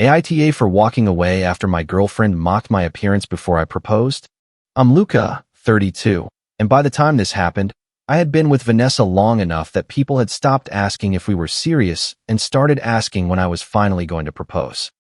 AITA for walking away after my girlfriend mocked my appearance before I proposed. I'm Luca, 32, and by the time this happened, I had been with Vanessa long enough that people had stopped asking if we were serious and started asking when I was finally going to propose.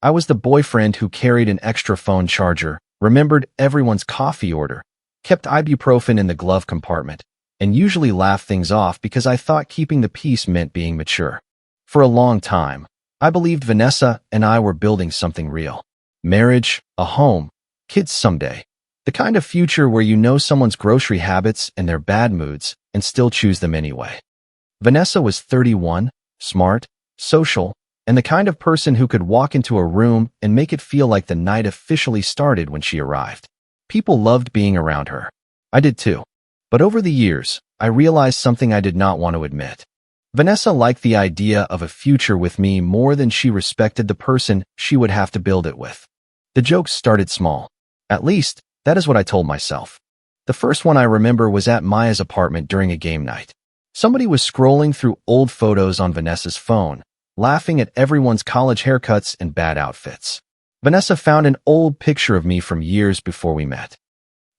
I was the boyfriend who carried an extra phone charger, remembered everyone's coffee order, kept ibuprofen in the glove compartment, and usually laughed things off because I thought keeping the peace meant being mature. For a long time, I believed Vanessa and I were building something real. Marriage, a home, kids someday. The kind of future where you know someone's grocery habits and their bad moods and still choose them anyway. Vanessa was 31, smart, social, and the kind of person who could walk into a room and make it feel like the night officially started when she arrived. People loved being around her. I did too. But over the years, I realized something I did not want to admit. Vanessa liked the idea of a future with me more than she respected the person she would have to build it with. The jokes started small. At least, that is what I told myself. The first one I remember was at Maya's apartment during a game night. Somebody was scrolling through old photos on Vanessa's phone, laughing at everyone's college haircuts and bad outfits. Vanessa found an old picture of me from years before we met.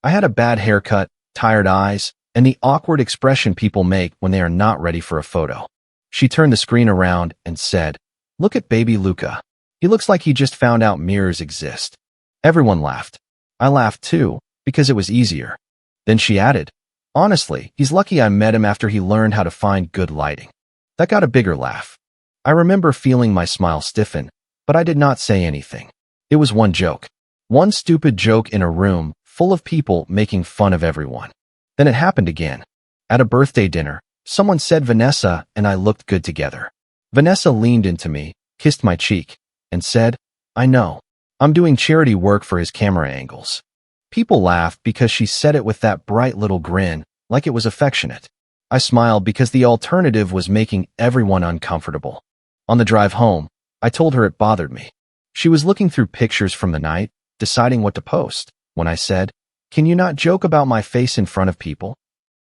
I had a bad haircut, tired eyes, and the awkward expression people make when they are not ready for a photo. She turned the screen around and said, "Look at baby Luca. He looks like he just found out mirrors exist." Everyone laughed. I laughed too, because it was easier. Then she added, "Honestly, he's lucky I met him after he learned how to find good lighting." That got a bigger laugh. I remember feeling my smile stiffen, but I did not say anything. It was one joke. One stupid joke in a room full of people making fun of everyone. Then it happened again. At a birthday dinner, someone said Vanessa and I looked good together. Vanessa leaned into me, kissed my cheek, and said, "I know. I'm doing charity work for his camera angles." People laughed because she said it with that bright little grin, like it was affectionate. I smiled because the alternative was making everyone uncomfortable. On the drive home, I told her it bothered me. She was looking through pictures from the night, deciding what to post, when I said, "Can you not joke about my face in front of people?"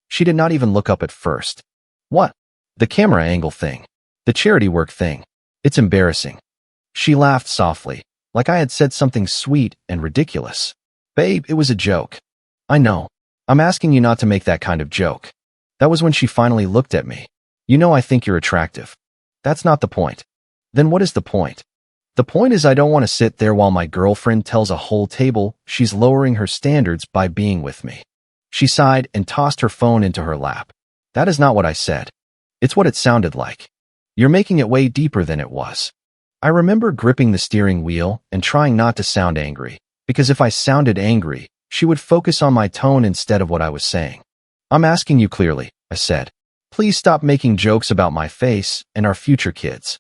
She did not even look up at first. "What?" "The camera angle thing. The charity work thing. It's embarrassing." She laughed softly, like I had said something sweet and ridiculous. "Babe, it was a joke." "I know. I'm asking you not to make that kind of joke." That was when she finally looked at me. "You know I think you're attractive." "That's not the point." "Then what is the point?" "The point is I don't want to sit there while my girlfriend tells a whole table she's lowering her standards by being with me." She sighed and tossed her phone into her lap. "That is not what I said. It's what it sounded like. You're making it way deeper than it was." I remember gripping the steering wheel and trying not to sound angry, because if I sounded angry, she would focus on my tone instead of what I was saying. "I'm asking you clearly," I said. "Please stop making jokes about my face and our future kids."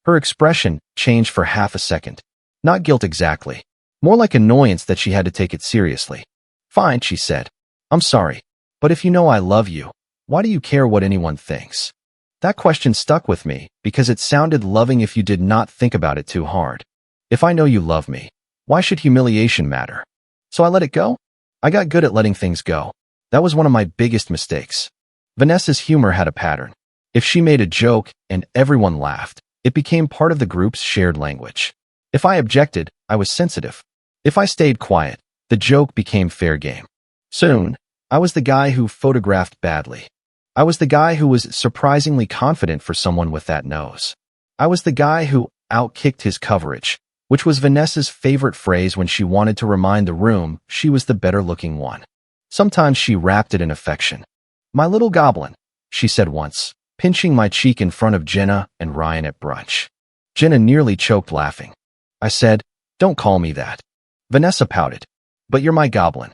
Her expression changed for half a second. Not guilt exactly. More like annoyance that she had to take it seriously. "Fine," she said. "I'm sorry. But if you know I love you, why do you care what anyone thinks?" That question stuck with me because it sounded loving if you did not think about it too hard. If I know you love me, why should humiliation matter? So I let it go. I got good at letting things go. That was one of my biggest mistakes. Vanessa's humor had a pattern. If she made a joke and everyone laughed, it became part of the group's shared language. If I objected, I was sensitive. If I stayed quiet, the joke became fair game. Soon, I was the guy who photographed badly. I was the guy who was surprisingly confident for someone with that nose. I was the guy who outkicked his coverage, which was Vanessa's favorite phrase when she wanted to remind the room she was the better-looking one. Sometimes she wrapped it in affection. "My little goblin," she said once, pinching my cheek in front of Jenna and Ryan at brunch. Jenna nearly choked laughing. I said, "Don't call me that." Vanessa pouted. "But you're my goblin."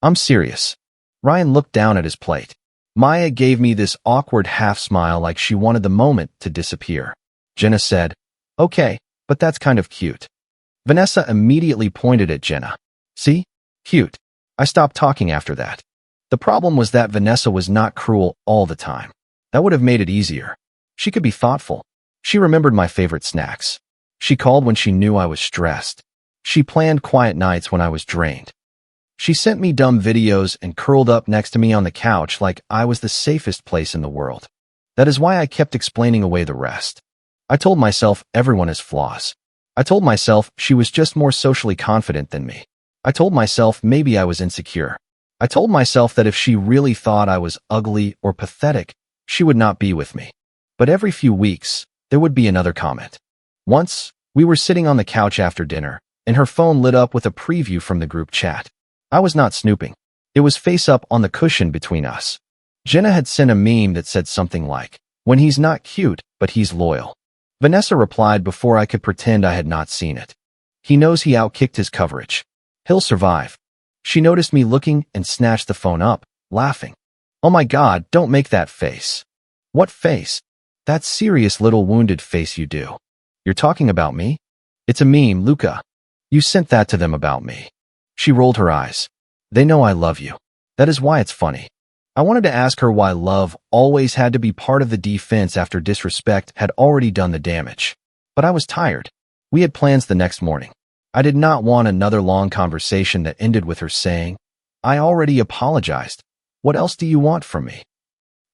"I'm serious." Ryan looked down at his plate. Maya gave me this awkward half-smile like she wanted the moment to disappear. Jenna said, "Okay, but that's kind of cute." Vanessa immediately pointed at Jenna. "See? Cute." I stopped talking after that. The problem was that Vanessa was not cruel all the time. That would have made it easier. She could be thoughtful. She remembered my favorite snacks. She called when she knew I was stressed. She planned quiet nights when I was drained. She sent me dumb videos and curled up next to me on the couch like I was the safest place in the world. That is why I kept explaining away the rest. I told myself everyone has flaws. I told myself she was just more socially confident than me. I told myself maybe I was insecure. I told myself that if she really thought I was ugly or pathetic, she would not be with me. But every few weeks, there would be another comment. Once, we were sitting on the couch after dinner, and her phone lit up with a preview from the group chat. I was not snooping. It was face up on the cushion between us. Jenna had sent a meme that said something like, "When he's not cute, but he's loyal." Vanessa replied before I could pretend I had not seen it. "He knows he outkicked his coverage. He'll survive." She noticed me looking and snatched the phone up, laughing. "Oh my God, don't make that face." "What face?" "That serious little wounded face you do." "You're talking about me?" "It's a meme, Luca. You sent that to them about me." She rolled her eyes. "They know I love you. That is why it's funny." I wanted to ask her why love always had to be part of the defense after disrespect had already done the damage. But I was tired. We had plans the next morning. I did not want another long conversation that ended with her saying, "I already apologized. What else do you want from me?"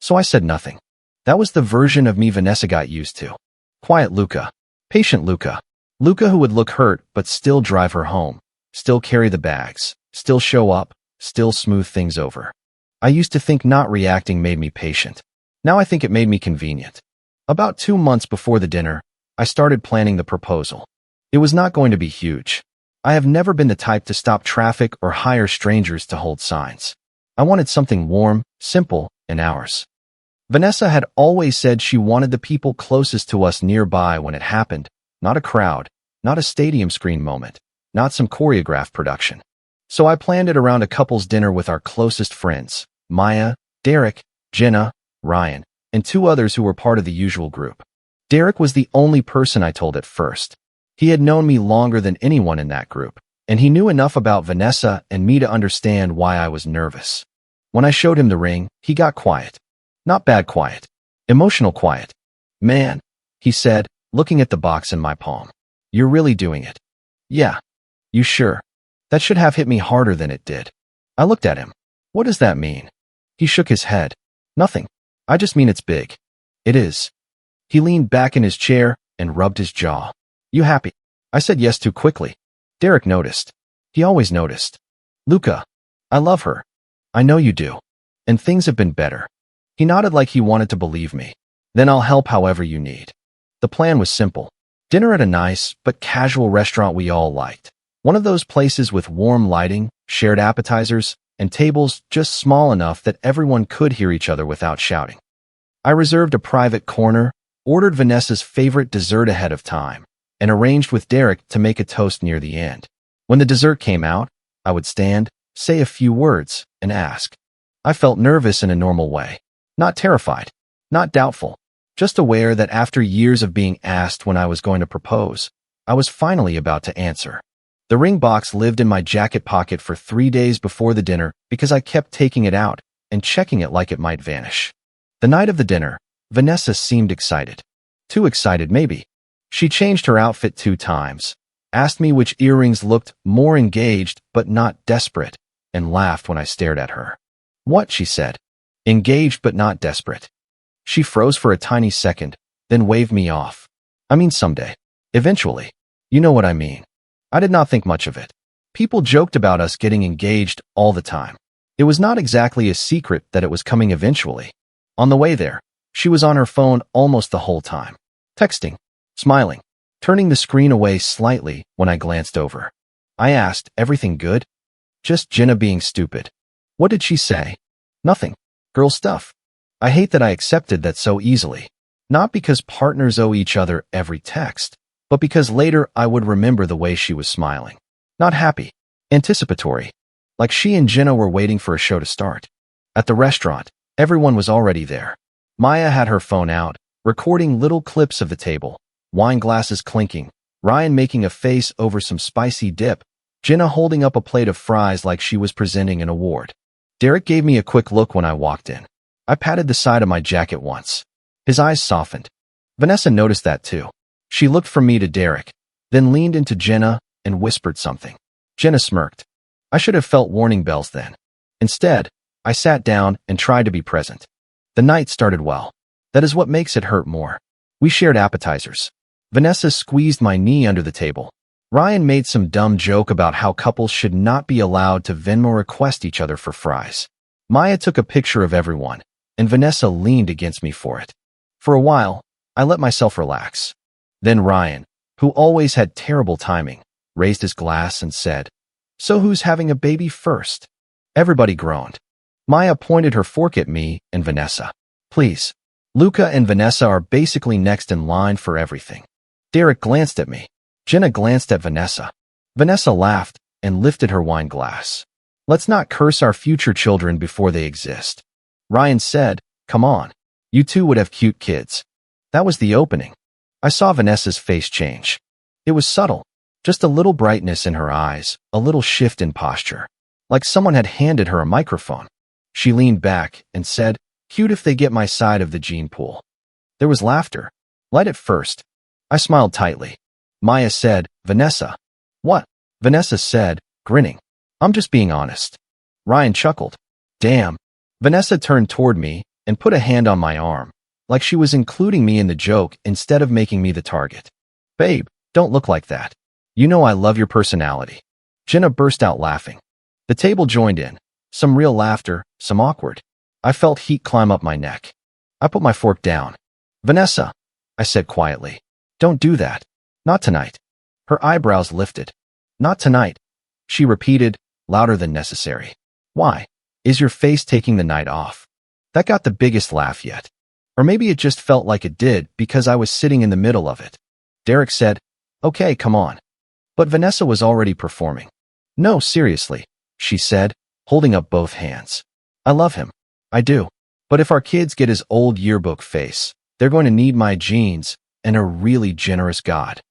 So I said nothing. That was the version of me Vanessa got used to. Quiet Luca. Patient Luca. Luca who would look hurt but still drive her home, still carry the bags, still show up, still smooth things over. I used to think not reacting made me patient. Now I think it made me convenient. About 2 months before the dinner, I started planning the proposal. It was not going to be huge. I have never been the type to stop traffic or hire strangers to hold signs. I wanted something warm, simple, and ours. Vanessa had always said she wanted the people closest to us nearby when it happened, not a crowd, not a stadium screen moment, not some choreographed production. So I planned it around a couple's dinner with our closest friends, Maya, Derek, Jenna, Ryan, and 2 others who were part of the usual group. Derek was the only person I told at first. He had known me longer than anyone in that group, and he knew enough about Vanessa and me to understand why I was nervous. When I showed him the ring, he got quiet. Not bad quiet. Emotional quiet. "Man," he said, looking at the box in my palm. "You're really doing it." "Yeah." "You sure?" That should have hit me harder than it did. I looked at him. "What does that mean?" He shook his head. "Nothing. I just mean it's big." "It is." He leaned back in his chair and rubbed his jaw. "You happy?" I said yes too quickly. Derek noticed. He always noticed. "Luca, I love her." "I know you do. And things have been better." He nodded like he wanted to believe me. "Then I'll help however you need." The plan was simple. Dinner at a nice but casual restaurant we all liked. One of those places with warm lighting, shared appetizers, and tables just small enough that everyone could hear each other without shouting. I reserved a private corner, ordered Vanessa's favorite dessert ahead of time, and arranged with Derek to make a toast near the end. When the dessert came out, I would stand, say a few words, and ask. I felt nervous in a normal way. Not terrified, not doubtful, just aware that after years of being asked when I was going to propose, I was finally about to answer. The ring box lived in my jacket pocket for 3 days before the dinner because I kept taking it out and checking it like it might vanish. The night of the dinner, Vanessa seemed excited. Too excited, maybe. She changed her outfit 2 times, asked me which earrings looked more engaged but not desperate, and laughed when I stared at her. "What?" she said. "Engaged but not desperate." She froze for a tiny second, then waved me off. "I mean someday. Eventually. You know what I mean." I did not think much of it. People joked about us getting engaged all the time. It was not exactly a secret that it was coming eventually. On the way there, she was on her phone almost the whole time, texting, smiling, turning the screen away slightly when I glanced over. I asked, "Everything good?" "Just Jenna being stupid." "What did she say?" "Nothing. Girl stuff." I hate that I accepted that so easily. Not because partners owe each other every text, but because later I would remember the way she was smiling. Not happy. Anticipatory. Like she and Jenna were waiting for a show to start. At the restaurant, everyone was already there. Maya had her phone out, recording little clips of the table, wine glasses clinking, Ryan making a face over some spicy dip, Jenna holding up a plate of fries like she was presenting an award. Derek gave me a quick look when I walked in. I patted the side of my jacket once. His eyes softened. Vanessa noticed that too. She looked from me to Derek, then leaned into Jenna and whispered something. Jenna smirked. I should have felt warning bells then. Instead, I sat down and tried to be present. The night started well. That is what makes it hurt more. We shared appetizers. Vanessa squeezed my knee under the table. Ryan made some dumb joke about how couples should not be allowed to Venmo request each other for fries. Maya took a picture of everyone, and Vanessa leaned against me for it. For a while, I let myself relax. Then Ryan, who always had terrible timing, raised his glass and said, "So who's having a baby first?" Everybody groaned. Maya pointed her fork at me and Vanessa. "Please. Luca and Vanessa are basically next in line for everything." Derek glanced at me. Jenna glanced at Vanessa. Vanessa laughed and lifted her wine glass. "Let's not curse our future children before they exist." Ryan said, "Come on. You two would have cute kids." That was the opening. I saw Vanessa's face change. It was subtle, just a little brightness in her eyes, a little shift in posture, like someone had handed her a microphone. She leaned back and said, "Cute if they get my side of the gene pool." There was laughter, light at first. I smiled tightly. Maya said, "Vanessa." "What?" Vanessa said, grinning. "I'm just being honest." Ryan chuckled. "Damn." Vanessa turned toward me and put a hand on my arm, like she was including me in the joke instead of making me the target. "Babe, don't look like that. You know I love your personality." Jenna burst out laughing. The table joined in, some real laughter, some awkward. I felt heat climb up my neck. I put my fork down. "Vanessa," I said quietly, "don't do that. Not tonight." Her eyebrows lifted. "Not tonight," she repeated, louder than necessary. "Why? Is your face taking the night off?" That got the biggest laugh yet. Or maybe it just felt like it did because I was sitting in the middle of it. Derek said, "Okay, come on." But Vanessa was already performing. "No, seriously," she said, holding up both hands. "I love him. I do. But if our kids get his old yearbook face, they're going to need my genes and a really generous God."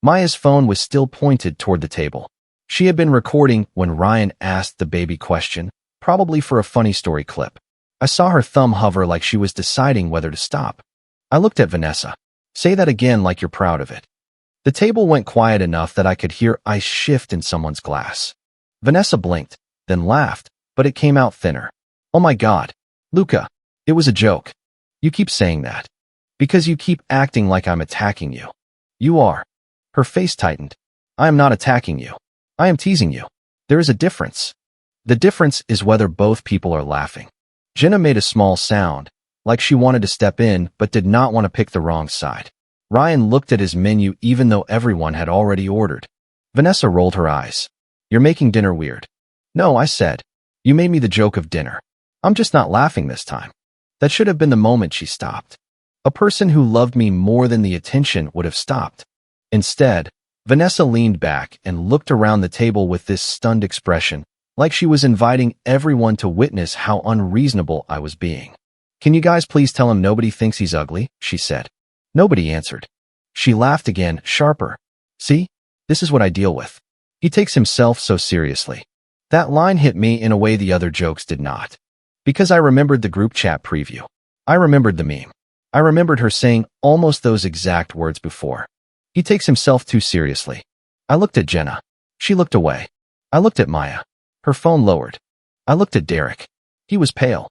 Maya's phone was still pointed toward the table. She had been recording when Ryan asked the baby question, probably for a funny story clip. I saw her thumb hover like she was deciding whether to stop. I looked at Vanessa. "Say that again like you're proud of it." The table went quiet enough that I could hear ice shift in someone's glass. Vanessa blinked, then laughed, but it came out thinner. "Oh my God. Luca, it was a joke. You keep saying that. Because you keep acting like I'm attacking you." "You are." Her face tightened. "I am not attacking you. I am teasing you. There is a difference. The difference is whether both people are laughing." Jenna made a small sound, like she wanted to step in but did not want to pick the wrong side. Ryan looked at his menu even though everyone had already ordered. Vanessa rolled her eyes. "You're making dinner weird." "No," I said. "You made me the joke of dinner. I'm just not laughing this time." That should have been the moment she stopped. A person who loved me more than the attention would have stopped. Instead, Vanessa leaned back and looked around the table with this stunned expression, like she was inviting everyone to witness how unreasonable I was being. "Can you guys please tell him nobody thinks he's ugly?" she said. Nobody answered. She laughed again, sharper. "See? This is what I deal with. He takes himself so seriously." That line hit me in a way the other jokes did not. Because I remembered the group chat preview. I remembered the meme. I remembered her saying almost those exact words before. "He takes himself too seriously." I looked at Jenna. She looked away. I looked at Maya. Her phone lowered. I looked at Derek. He was pale.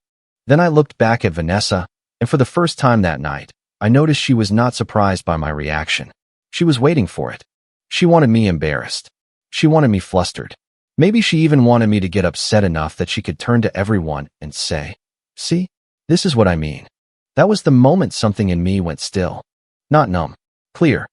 Then I looked back at Vanessa, and for the first time that night, I noticed she was not surprised by my reaction. She was waiting for it. She wanted me embarrassed. She wanted me flustered. Maybe she even wanted me to get upset enough that she could turn to everyone and say, "See? This is what I mean." That was the moment something in me went still. Not numb. Clear.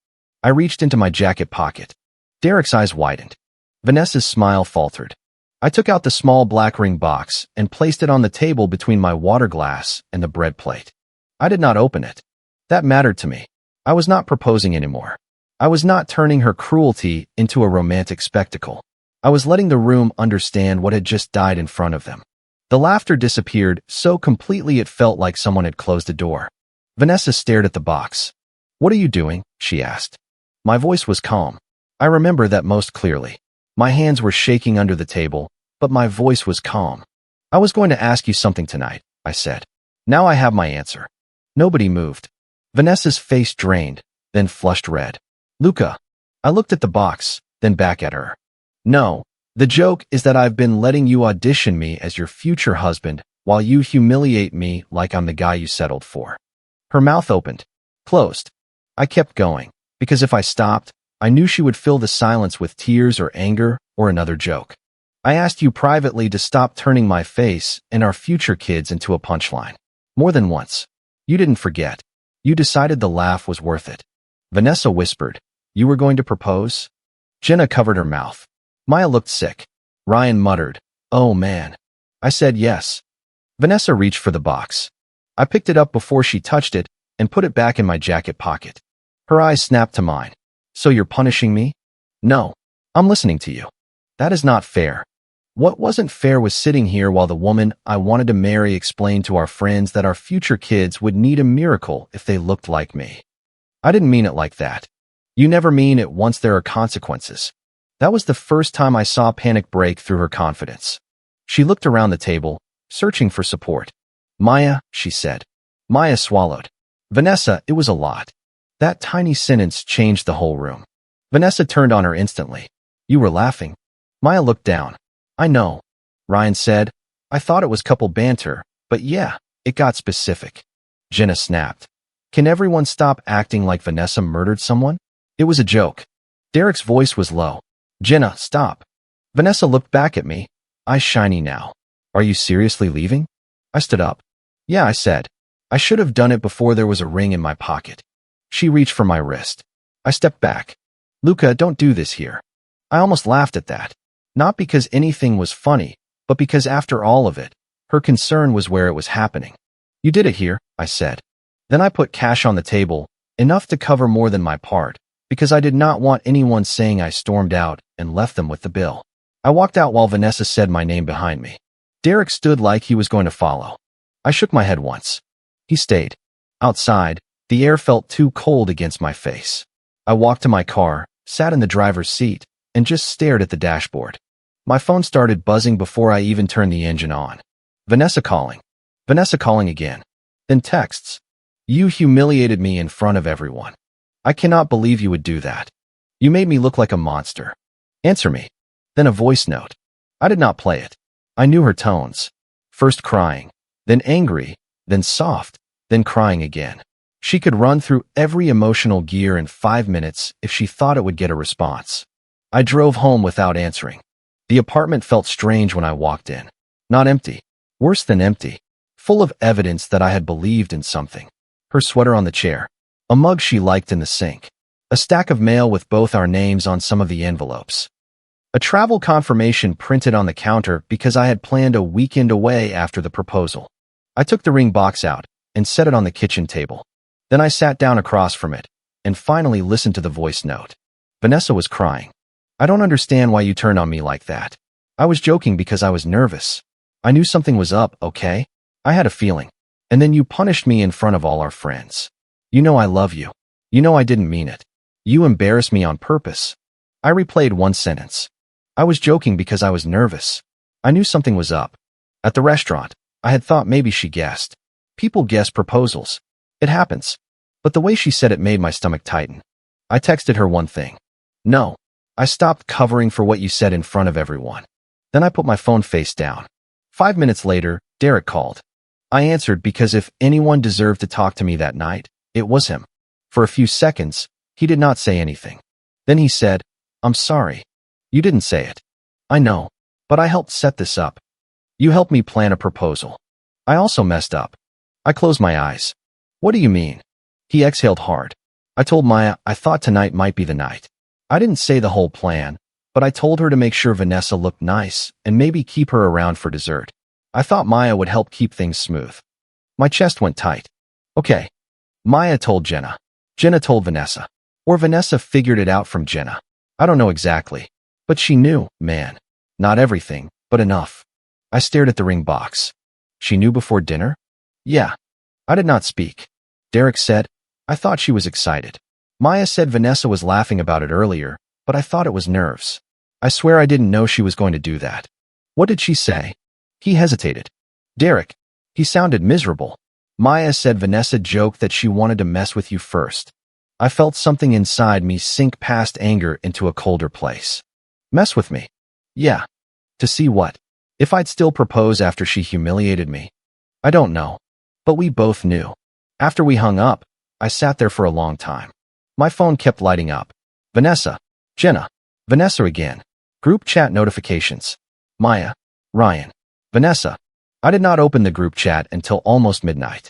I reached into my jacket pocket. Derek's eyes widened. Vanessa's smile faltered. I took out the small black ring box and placed it on the table between my water glass and the bread plate. I did not open it. That mattered to me. I was not proposing anymore. I was not turning her cruelty into a romantic spectacle. I was letting the room understand what had just died in front of them. The laughter disappeared so completely it felt like someone had closed a door. Vanessa stared at the box. "What are you doing?" she asked. My voice was calm. I remember that most clearly. My hands were shaking under the table, but my voice was calm. "I was going to ask you something tonight," I said. "Now I have my answer." Nobody moved. Vanessa's face drained, then flushed red. "Luca." I looked at the box, then back at her. "No, the joke is that I've been letting you audition me as your future husband while you humiliate me like I'm the guy you settled for." Her mouth opened, closed. I kept going. Because if I stopped, I knew she would fill the silence with tears or anger or another joke. I asked you privately to stop turning my face and our future kids into a punchline. More than once. You didn't forget. You decided the laugh was worth it. Vanessa whispered, "You were going to propose?" Jenna covered her mouth. Maya looked sick. Ryan muttered, "Oh man." I said yes. Vanessa reached for the box. I picked it up before she touched it and put it back in my jacket pocket. Her eyes snapped to mine. "So you're punishing me?" "No. I'm listening to you." "That is not fair." What wasn't fair was sitting here while the woman I wanted to marry explained to our friends that our future kids would need a miracle if they looked like me. I didn't mean it like that. You never mean it once there are consequences. That was the first time I saw panic break through her confidence. She looked around the table, searching for support. "Maya," she said. Maya swallowed. "Vanessa, it was a lot." That tiny sentence changed the whole room. Vanessa turned on her instantly. "You were laughing." Maya looked down. "I know," Ryan said. "I thought it was couple banter, but yeah, it got specific." Jenna snapped. "Can everyone stop acting like Vanessa murdered someone?" It was a joke. Derek's voice was low. "Jenna, stop." Vanessa looked back at me, eyes shiny now. "Are you seriously leaving?" I stood up. "Yeah," I said. "I should have done it before there was a ring in my pocket." She reached for my wrist. I stepped back. "Luca, don't do this here." I almost laughed at that. Not because anything was funny, but because after all of it, her concern was where it was happening. "You did it here," I said. Then I put cash on the table, enough to cover more than my part, because I did not want anyone saying I stormed out and left them with the bill. I walked out while Vanessa said my name behind me. Derek stood like he was going to follow. I shook my head once. He stayed. Outside, the air felt too cold against my face. I walked to my car, sat in the driver's seat, and just stared at the dashboard. My phone started buzzing before I even turned the engine on. Vanessa calling. Vanessa calling again. Then texts. "You humiliated me in front of everyone. I cannot believe you would do that. You made me look like a monster. Answer me." Then a voice note. I did not play it. I knew her tones. First crying, then angry, then soft, then crying again. She could run through every emotional gear in 5 minutes if she thought it would get a response. I drove home without answering. The apartment felt strange when I walked in. Not empty. Worse than empty. Full of evidence that I had believed in something. Her sweater on the chair. A mug she liked in the sink. A stack of mail with both our names on some of the envelopes. A travel confirmation printed on the counter because I had planned a weekend away after the proposal. I took the ring box out and set it on the kitchen table. Then I sat down across from it and finally listened to the voice note. Vanessa was crying. "I don't understand why you turned on me like that. I was joking because I was nervous. I knew something was up, okay? I had a feeling. And then you punished me in front of all our friends. You know I love you. You know I didn't mean it. You embarrassed me on purpose." I replayed one sentence. "I was joking because I was nervous. I knew something was up." At the restaurant, I had thought maybe she guessed. People guess proposals. It happens. But the way she said it made my stomach tighten. I texted her one thing. "No. I stopped covering for what you said in front of everyone." Then I put my phone face down. 5 minutes later, Derek called. I answered because if anyone deserved to talk to me that night, it was him. For a few seconds, he did not say anything. Then he said, "I'm sorry. You didn't say it. I know, but I helped set this up. You helped me plan a proposal. I also messed up." I closed my eyes. "What do you mean?" He exhaled hard. I told Maya I thought tonight might be the night. I didn't say the whole plan, but I told her to make sure Vanessa looked nice and maybe keep her around for dessert. I thought Maya would help keep things smooth. My chest went tight. Okay. Maya told Jenna. Jenna told Vanessa. Or Vanessa figured it out from Jenna. I don't know exactly. But she knew, man. Not everything, but enough. I stared at the ring box. She knew before dinner? Yeah. I did not speak. Derek said, "I thought she was excited." Maya said Vanessa was laughing about it earlier, but I thought it was nerves. I swear I didn't know she was going to do that. What did she say? He hesitated. Derek. He sounded miserable. Maya said Vanessa joked that she wanted to mess with you first. I felt something inside me sink past anger into a colder place. Mess with me? Yeah. To see what? If I'd still propose after she humiliated me? I don't know. But we both knew. After we hung up, I sat there for a long time. My phone kept lighting up. Vanessa. Jenna. Vanessa again. Group chat notifications. Maya. Ryan. Vanessa. I did not open the group chat until almost midnight.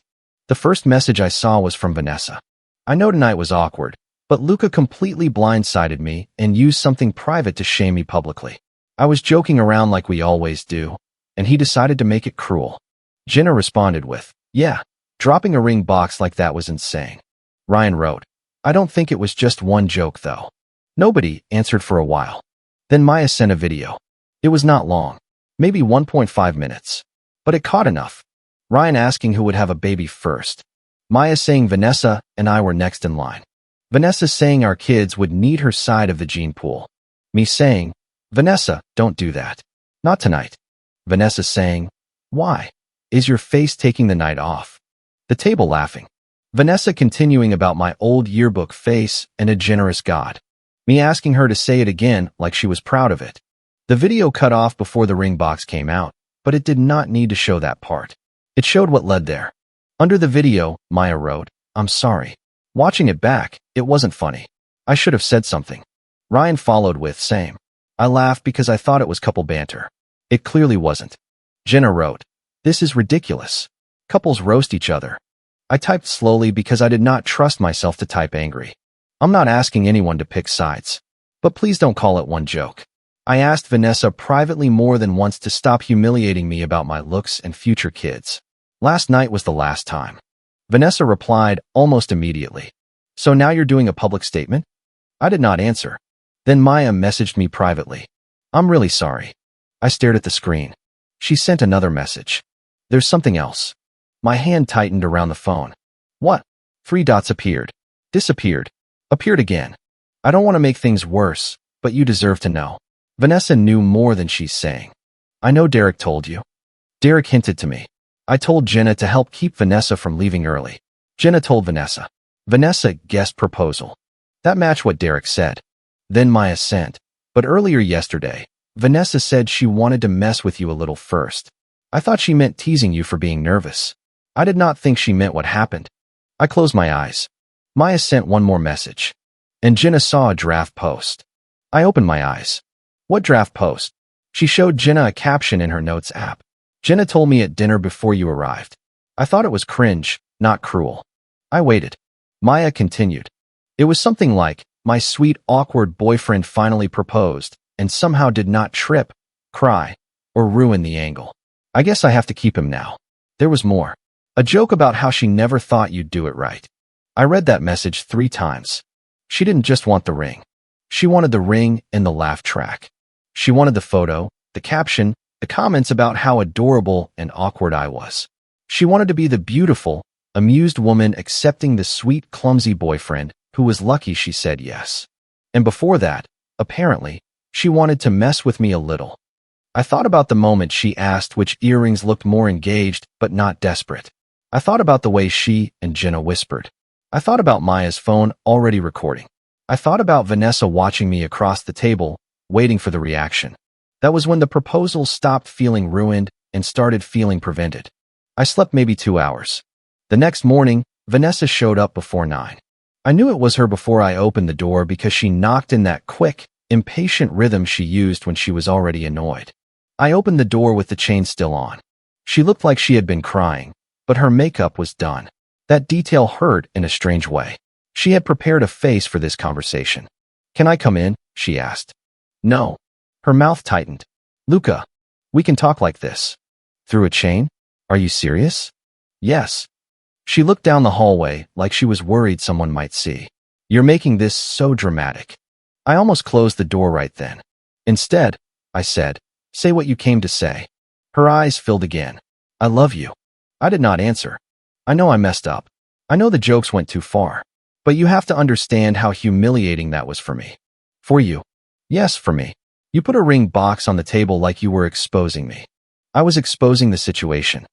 The first message I saw was from Vanessa. I know tonight was awkward, but Luca completely blindsided me and used something private to shame me publicly. I was joking around like we always do, and he decided to make it cruel. Jenna responded with, yeah, dropping a ring box like that was insane. Ryan wrote, I don't think it was just one joke though. Nobody answered for a while. Then Maya sent a video. It was not long, maybe 1.5 minutes, but it caught enough. Ryan asking who would have a baby first. Maya saying Vanessa and I were next in line. Vanessa saying our kids would need her side of the gene pool. Me saying, Vanessa, don't do that. Not tonight. Vanessa saying, why? Is your face taking the night off? The table laughing. Vanessa continuing about my old yearbook face and a generous God. Me asking her to say it again like she was proud of it. The video cut off before the ring box came out, but it did not need to show that part. It showed what led there. Under the video, Maya wrote, I'm sorry. Watching it back, it wasn't funny. I should have said something. Ryan followed with, same. I laughed because I thought it was couple banter. It clearly wasn't. Jenna wrote, this is ridiculous. Couples roast each other. I typed slowly because I did not trust myself to type angry. I'm not asking anyone to pick sides. But please don't call it one joke. I asked Vanessa privately more than once to stop humiliating me about my looks and future kids. Last night was the last time. Vanessa replied almost immediately. So now you're doing a public statement? I did not answer. Then Maya messaged me privately. I'm really sorry. I stared at the screen. She sent another message. There's something else. My hand tightened around the phone. What? 3 dots appeared. Disappeared. Appeared again. I don't want to make things worse, but you deserve to know. Vanessa knew more than she's saying. I know Derek told you. Derek hinted to me. I told Jenna to help keep Vanessa from leaving early. Jenna told Vanessa. Vanessa guessed proposal. That matched what Derek said. Then Maya sent. But earlier yesterday, Vanessa said she wanted to mess with you a little first. I thought she meant teasing you for being nervous. I did not think she meant what happened. I closed my eyes. Maya sent one more message. And Jenna saw a draft post. I opened my eyes. What draft post? She showed Jenna a caption in her notes app. Jenna told me at dinner before you arrived. I thought it was cringe, not cruel. I waited. Maya continued. It was something like, my sweet, awkward boyfriend finally proposed and somehow did not trip, cry, or ruin the angle. I guess I have to keep him now. There was more. A joke about how she never thought you'd do it right. I read that message 3 times. She didn't just want the ring. She wanted the ring and the laugh track. She wanted the photo, the caption, the comments about how adorable and awkward I was. She wanted to be the beautiful, amused woman accepting the sweet, clumsy boyfriend who was lucky she said yes. And before that, apparently, she wanted to mess with me a little. I thought about the moment she asked which earrings looked more engaged but not desperate. I thought about the way she and Jenna whispered. I thought about Maya's phone already recording. I thought about Vanessa watching me across the table, waiting for the reaction. That was when the proposal stopped feeling ruined and started feeling prevented. I slept maybe 2 hours. The next morning, Vanessa showed up before 9. I knew it was her before I opened the door because she knocked in that quick, impatient rhythm she used when she was already annoyed. I opened the door with the chain still on. She looked like she had been crying, but her makeup was done. That detail hurt in a strange way. She had prepared a face for this conversation. Can I come in? She asked. No. Her mouth tightened. Luca, we can talk like this. Through a chain? Are you serious? Yes. She looked down the hallway like she was worried someone might see. You're making this so dramatic. I almost closed the door right then. Instead, I said, say what you came to say. Her eyes filled again. I love you. I did not answer. I know I messed up. I know the jokes went too far. But you have to understand how humiliating that was for me. For you. Yes, for me. You put a ring box on the table like you were exposing me. I was exposing the situation.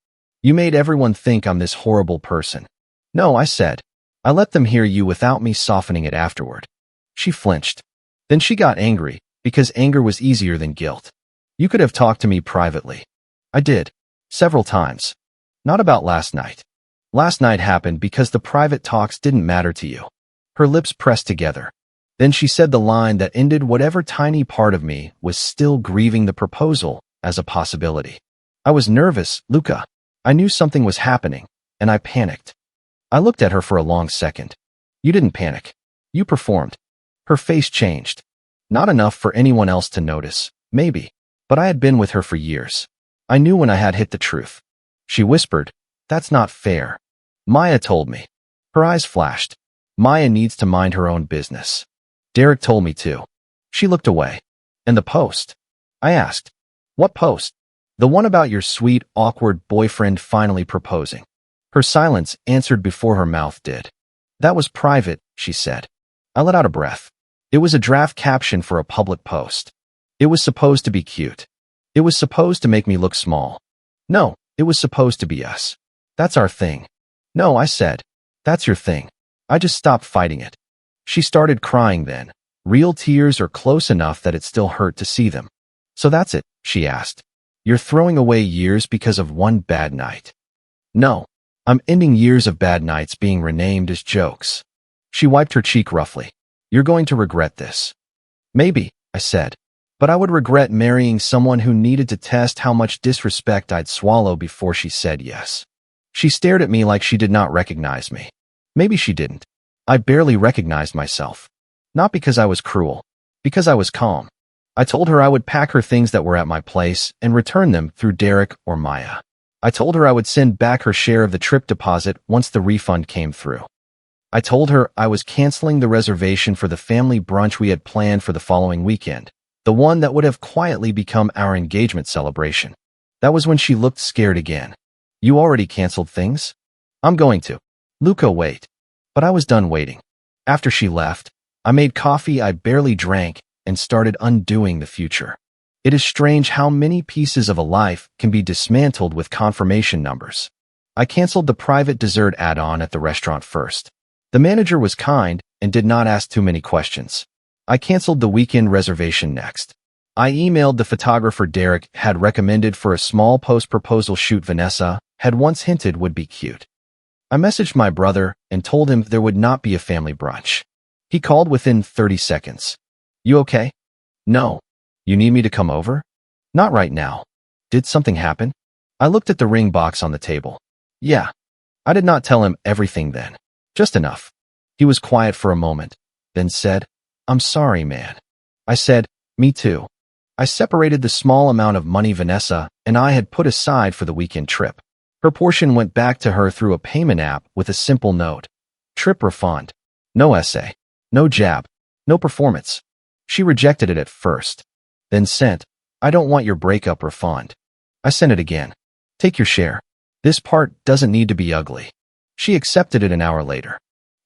You made everyone think I'm this horrible person. No, I said. I let them hear you without me softening it afterward. She flinched. Then she got angry, because anger was easier than guilt. You could have talked to me privately. I did. Several times. Not about last night. Last night happened because the private talks didn't matter to you. Her lips pressed together. Then she said the line that ended whatever tiny part of me was still grieving the proposal as a possibility. I was nervous, Luca. I knew something was happening, and I panicked. I looked at her for a long second. You didn't panic. You performed. Her face changed. Not enough for anyone else to notice, maybe, but I had been with her for years. I knew when I had hit the truth. She whispered, "That's not fair." Maya told me. Her eyes flashed. Maya needs to mind her own business. Derek told me to. She looked away. And the post? I asked. What post? The one about your sweet, awkward boyfriend finally proposing. Her silence answered before her mouth did. That was private, she said. I let out a breath. It was a draft caption for a public post. It was supposed to be cute. It was supposed to make me look small. No, it was supposed to be us. That's our thing. No, I said. That's your thing. I just stopped fighting it. She started crying then. Real tears are close enough that it still hurt to see them. So that's it, she asked. You're throwing away years because of one bad night. No, I'm ending years of bad nights being renamed as jokes. She wiped her cheek roughly. You're going to regret this. Maybe, I said. But I would regret marrying someone who needed to test how much disrespect I'd swallow before she said yes. She stared at me like she did not recognize me. Maybe she didn't. I barely recognized myself. Not because I was cruel. Because I was calm. I told her I would pack her things that were at my place and return them through Derek or Maya. I told her I would send back her share of the trip deposit once the refund came through. I told her I was canceling the reservation for the family brunch we had planned for the following weekend, the one that would have quietly become our engagement celebration. That was when she looked scared again. You already canceled things? I'm going to. Luca, wait. But I was done waiting. After she left, I made coffee I barely drank and started undoing the future. It is strange how many pieces of a life can be dismantled with confirmation numbers. I canceled the private dessert add-on at the restaurant first. The manager was kind and did not ask too many questions. I canceled the weekend reservation next. I emailed the photographer Derek had recommended for a small post-proposal shoot Vanessa had once hinted would be cute. I messaged my brother and told him there would not be a family brunch. He called within 30 seconds. You okay? No. You need me to come over? Not right now. Did something happen? I looked at the ring box on the table. Yeah. I did not tell him everything then. Just enough. He was quiet for a moment, then said, I'm sorry, man. I said, me too. I separated the small amount of money Vanessa and I had put aside for the weekend trip. Her portion went back to her through a payment app with a simple note. Trip refund. No essay. No jab. No performance. She rejected it at first. Then sent, I don't want your breakup refund. I sent it again. Take your share. This part doesn't need to be ugly. She accepted it an hour later.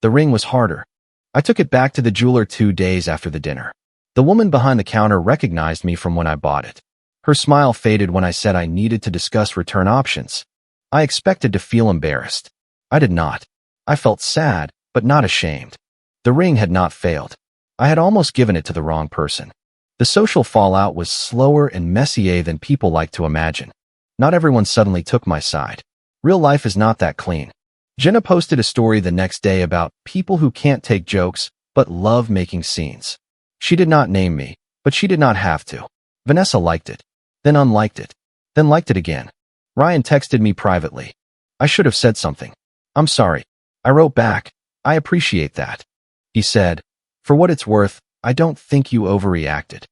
The ring was harder. I took it back to the jeweler 2 days after the dinner. The woman behind the counter recognized me from when I bought it. Her smile faded when I said I needed to discuss return options. I expected to feel embarrassed. I did not. I felt sad, but not ashamed. The ring had not failed. I had almost given it to the wrong person. The social fallout was slower and messier than people like to imagine. Not everyone suddenly took my side. Real life is not that clean. Jenna posted a story the next day about people who can't take jokes, but love making scenes. She did not name me, but she did not have to. Vanessa liked it, then unliked it, then liked it again. Ryan texted me privately. I should have said something. I'm sorry. I wrote back. I appreciate that. He said, for what it's worth, I don't think you overreacted.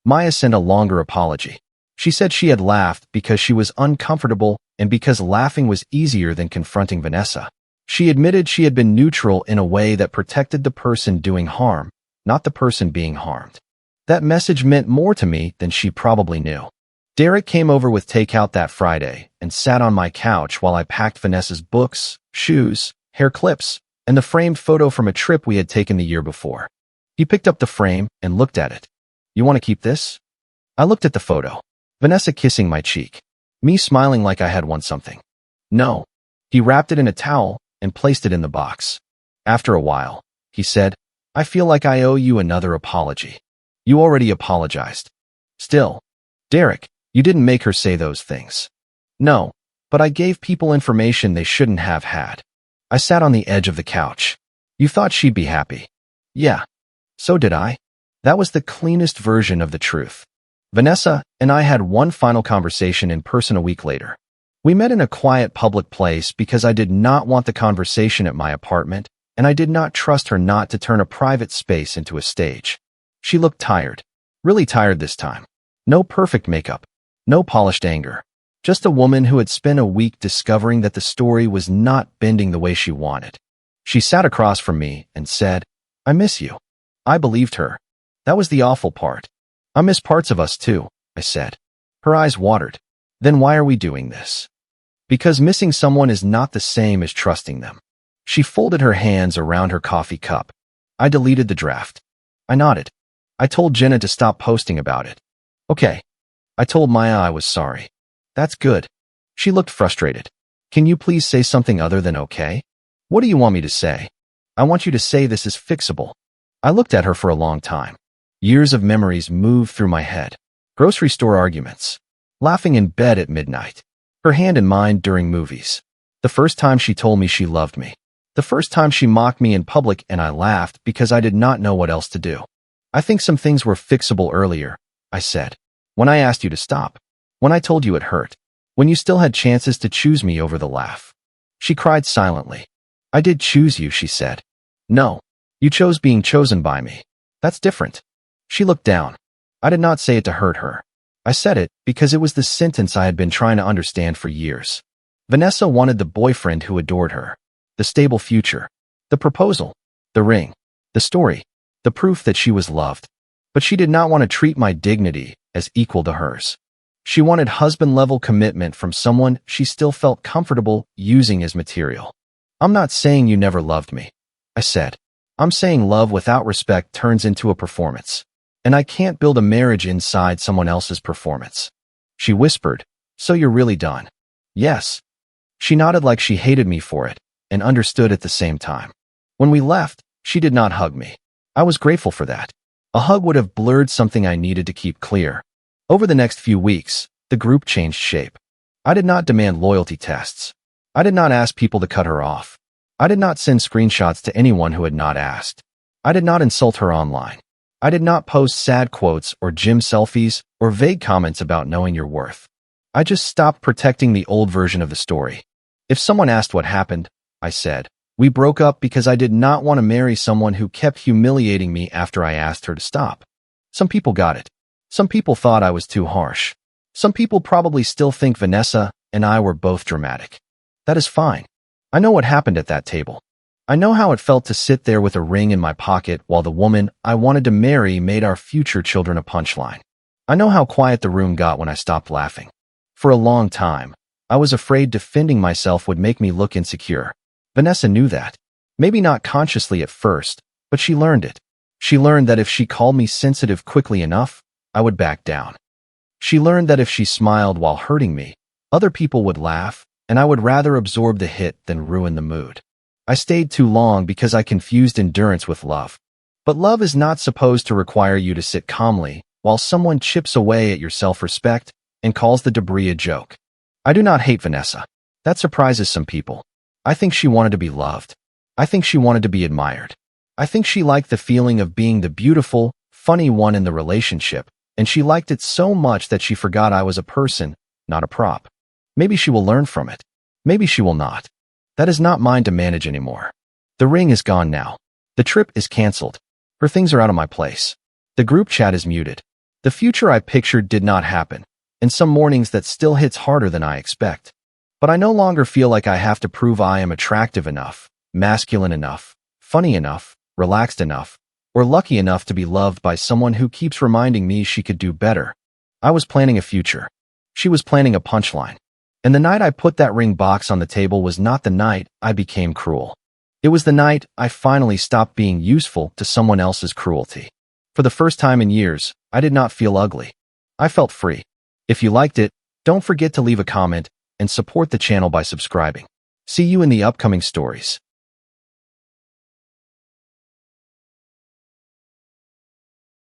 Maya sent a longer apology. She said she had laughed because she was uncomfortable and because laughing was easier than confronting Vanessa. She admitted she had been neutral in a way that protected the person doing harm, not the person being harmed. That message meant more to me than she probably knew. Derek came over with takeout that Friday and sat on my couch while I packed Vanessa's books, shoes, hair clips, and the framed photo from a trip we had taken the year before. He picked up the frame and looked at it. You want to keep this? I looked at the photo. Vanessa kissing my cheek. Me smiling like I had won something. No. He wrapped it in a towel and placed it in the box. After a while, he said, I feel like I owe you another apology. You already apologized. Still, Derek, you didn't make her say those things. No, but I gave people information they shouldn't have had. I sat on the edge of the couch. You thought she'd be happy. Yeah, so did I. That was the cleanest version of the truth. Vanessa and I had one final conversation in person a week later. We met in a quiet public place because I did not want the conversation at my apartment, and I did not trust her not to turn a private space into a stage. She looked tired. Really tired this time. No perfect makeup. No polished anger. Just a woman who had spent a week discovering that the story was not bending the way she wanted. She sat across from me and said, "I miss you." I believed her. That was the awful part. "I miss parts of us too," I said. Her eyes watered. "Then why are we doing this?" "Because missing someone is not the same as trusting them." She folded her hands around her coffee cup. I deleted the draft. I nodded. I told Jenna to stop posting about it. Okay. I told Maya I was sorry. That's good. She looked frustrated. "Can you please say something other than okay?" "What do you want me to say?" "I want you to say this is fixable." I looked at her for a long time. Years of memories moved through my head. Grocery store arguments. Laughing in bed at midnight. Her hand in mine during movies. The first time she told me she loved me. The first time she mocked me in public and I laughed because I did not know what else to do. "I think some things were fixable earlier," I said. "When I asked you to stop. When I told you it hurt. When you still had chances to choose me over the laugh." She cried silently. "I did choose you," she said. "No. You chose being chosen by me. That's different." She looked down. I did not say it to hurt her. I said it because it was the sentence I had been trying to understand for years. Vanessa wanted the boyfriend who adored her. The stable future. The proposal. The ring. The story. The proof that she was loved. But she did not want to treat my dignity as equal to hers. She wanted husband-level commitment from someone she still felt comfortable using as material. "I'm not saying you never loved me," I said. "I'm saying love without respect turns into a performance. And I can't build a marriage inside someone else's performance." She whispered, "So you're really done?" "Yes." She nodded like she hated me for it, and understood at the same time. When we left, she did not hug me. I was grateful for that. A hug would have blurred something I needed to keep clear. Over the next few weeks, the group changed shape. I did not demand loyalty tests. I did not ask people to cut her off. I did not send screenshots to anyone who had not asked. I did not insult her online. I did not post sad quotes or gym selfies or vague comments about knowing your worth. I just stopped protecting the old version of the story. If someone asked what happened, I said, "We broke up because I did not want to marry someone who kept humiliating me after I asked her to stop." Some people got it. Some people thought I was too harsh. Some people probably still think Vanessa and I were both dramatic. That is fine. I know what happened at that table. I know how it felt to sit there with a ring in my pocket while the woman I wanted to marry made our future children a punchline. I know how quiet the room got when I stopped laughing. For a long time, I was afraid defending myself would make me look insecure. Vanessa knew that. Maybe not consciously at first, but she learned it. She learned that if she called me sensitive quickly enough, I would back down. She learned that if she smiled while hurting me, other people would laugh, and I would rather absorb the hit than ruin the mood. I stayed too long because I confused endurance with love. But love is not supposed to require you to sit calmly while someone chips away at your self-respect and calls the debris a joke. I do not hate Vanessa. That surprises some people. I think she wanted to be loved. I think she wanted to be admired. I think she liked the feeling of being the beautiful, funny one in the relationship, and she liked it so much that she forgot I was a person, not a prop. Maybe she will learn from it. Maybe she will not. That is not mine to manage anymore. The ring is gone now. The trip is canceled. Her things are out of my place. The group chat is muted. The future I pictured did not happen, and some mornings that still hits harder than I expect. But I no longer feel like I have to prove I am attractive enough, masculine enough, funny enough, relaxed enough, or lucky enough to be loved by someone who keeps reminding me she could do better. I was planning a future. She was planning a punchline. And the night I put that ring box on the table was not the night I became cruel. It was the night I finally stopped being useful to someone else's cruelty. For the first time in years, I did not feel ugly. I felt free. If you liked it, don't forget to leave a comment and support the channel by subscribing. See you in the upcoming stories.